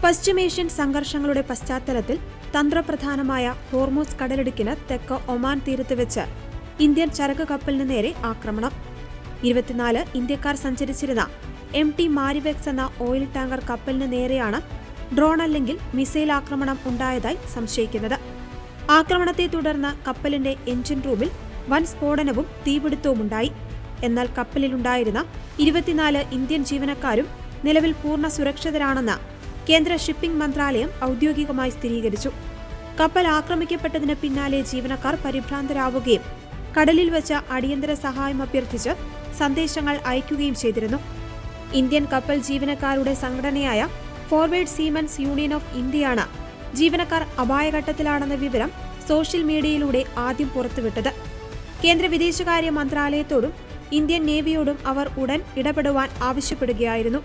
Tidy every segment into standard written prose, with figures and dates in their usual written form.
പശ്ചിമേഷ്യൻ സംഘർഷങ്ങളുടെ പശ്ചാത്തലത്തിൽ തന്ത്രപ്രധാനമായ ഹോർമൂസ് കടലിടുക്കിന് തെക്ക് ഒമാൻ തീരത്ത് വെച്ച് ഇന്ത്യൻ ചരക്ക് കപ്പലിന് നേരെ ആക്രമണം. 24 ഇന്ത്യക്കാർ സഞ്ചരിച്ചിരുന്ന MT മാരിവെക്സ് എന്ന ഓയിൽ ടാങ്കർ കപ്പലിന് നേരെയാണ് ഡ്രോൺ അല്ലെങ്കിൽ മിസൈൽ ആക്രമണം ഉണ്ടായതായി സംശയിക്കുന്നത്. ആക്രമണത്തെ തുടർന്ന് കപ്പലിന്റെ എഞ്ചിൻ റൂമിൽ വൻ സ്ഫോടനവും തീപിടുത്തവുമുണ്ടായി. എന്നാൽ കപ്പലിലുണ്ടായിരുന്ന 24 ഇന്ത്യൻ ജീവനക്കാരും നിലവിൽ പൂർണ്ണ സുരക്ഷിതരാണെന്ന് കേന്ദ്ര ഷിപ്പിംഗ് മന്ത്രാലയം ഔദ്യോഗികമായി സ്ഥിരീകരിച്ചു. കപ്പൽ ആക്രമിക്കപ്പെട്ടതിന് പിന്നാലെ ജീവനക്കാർ പരിഭ്രാന്തരാവുകയും കടലിൽ വെച്ച് അടിയന്തര സഹായം അഭ്യർത്ഥിച്ച് സന്ദേശങ്ങൾ അയക്കുകയും ചെയ്തിരുന്നു. ഇന്ത്യൻ കപ്പൽ ജീവനക്കാരുടെ സംഘടനയായ ഫോർവേഡ് സീമൻസ് യൂണിയൻ ഓഫ് ഇന്ത്യയാണ് ജീവനക്കാർ അപായഘട്ടത്തിലാണെന്ന വിവരം സോഷ്യൽ മീഡിയയിലൂടെ ആദ്യം പുറത്തുവിട്ടത്. കേന്ദ്ര വിദേശകാര്യ മന്ത്രാലയത്തോടും ഇന്ത്യൻ നേവിയോടും അവർ ഉടൻ ഇടപെടുവാൻ ആവശ്യപ്പെടുകയായിരുന്നു.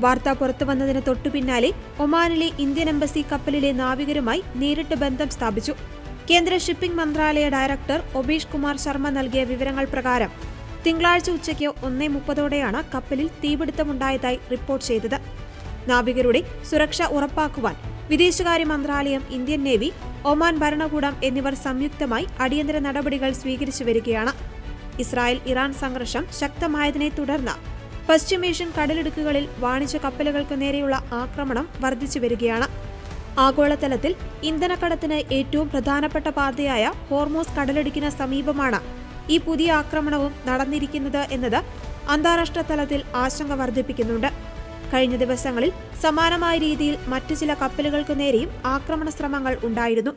വാർത്ത പുറത്തുവന്നതിന് തൊട്ടുപിന്നാലെ ഒമാനിലെ ഇന്ത്യൻ എംബസി കപ്പലിലെ നാവികരുമായി നേരിട്ട് ബന്ധം സ്ഥാപിച്ചു. കേന്ദ്ര ഷിപ്പിംഗ് മന്ത്രാലയ ഡയറക്ടർ ഒബീഷ് കുമാർ ശർമ്മ നൽകിയ വിവരങ്ങൾ പ്രകാരം തിങ്കളാഴ്ച ഉച്ചയ്ക്ക് 1:30 കപ്പലിൽ തീപിടുത്തമുണ്ടായതായി റിപ്പോർട്ട് ചെയ്തത്. നാവികരുടെ സുരക്ഷ ഉറപ്പാക്കുവാൻ വിദേശകാര്യ മന്ത്രാലയം, ഇന്ത്യൻ നേവി, ഒമാൻ ഭരണകൂടം എന്നിവർ സംയുക്തമായി അടിയന്തര നടപടികൾ സ്വീകരിച്ചു വരികയാണ്. ഇസ്രായേൽ-ഇറാൻ സംഘർഷം ശക്തമായതിനെ തുടർന്ന് പശ്ചിമേഷ്യൻ കടലിടുക്കുകളിൽ വാണിജ്യ കപ്പലുകൾക്ക് നേരെയുള്ള ആക്രമണം വർദ്ധിച്ചു വരികയാണ്. ആഗോളതലത്തിൽ ഇന്ധനക്കടത്തിന് ഏറ്റവും പ്രധാനപ്പെട്ട പാതയായ ഹോർമൂസ് കടലിടുക്കിന് സമീപമാണ് ഈ പുതിയ ആക്രമണവും നടന്നിരിക്കുന്നത് എന്നത് അന്താരാഷ്ട്ര തലത്തിൽ ആശങ്ക വർദ്ധിപ്പിക്കുന്നുണ്ട്. കഴിഞ്ഞ ദിവസങ്ങളിൽ സമാനമായ രീതിയിൽ മറ്റു ചില കപ്പലുകൾക്ക് നേരെയും ആക്രമണ ശ്രമങ്ങൾ ഉണ്ടായിരുന്നു.